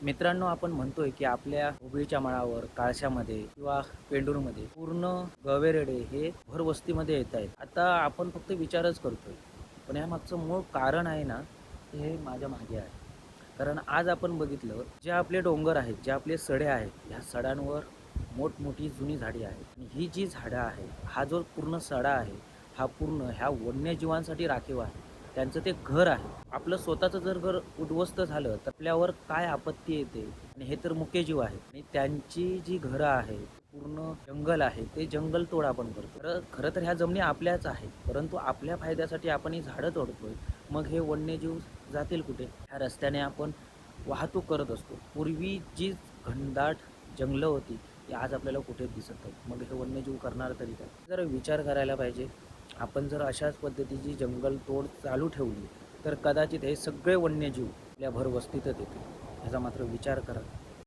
मित्रांनो, आपण म्हणतोय की आपल्या हुबळीच्या माळावर, काळशामध्ये किंवा पेंडूरमध्ये पूर्ण गवेरेडे हे भरवस्तीमध्ये येत आहेत. आता आपण फक्त विचारच करतोय, पण यामागचं मूळ कारण आहे ना, हे माझ्या मागे आहे. कारण आज आपण बघितलं, जे आपले डोंगर आहेत, जे आपले सडे आहेत, ह्या सड्यांवर मोठमोठी जुनी झाडी आहेत आणि ही जी झाडं आहे, हा जो पूर्ण सडा आहे, हा पूर्ण ह्या वन्यजीवांसाठी राखीव आहे. त्यांचं ते घर आहे. आपलं स्वतःचं जर घर उद्ध्वस्त झालं तर आपल्यावर काय आपत्ती येते, आणि हे तर मुख्य जीव आहे आणि त्यांची जी घरं आहेत, पूर्ण जंगल आहे, ते जंगल तोड आपण करतो. तर खरं तर ह्या जमिनी आपल्याच आहेत, परंतु आपल्या फायद्यासाठी आपण ही झाडं तोडतोय. मग हे वन्यजीव जातील कुठे? ह्या रस्त्याने आपण वाहतूक करत असतो. पूर्वी जी घनदाट जंगलं होती ती आज आपल्याला कुठेच दिसत नाही. मग हे वन्यजीव करणार तरी काय? जरा विचार करायला पाहिजे. आपण जर अशाच पद्धतीची जंगलतोड चालू ठेवली तर कदाचित हे सगळे वन्यजीव आपल्या भरवस्तीतच येतील. ह्याचा मात्र विचार करा.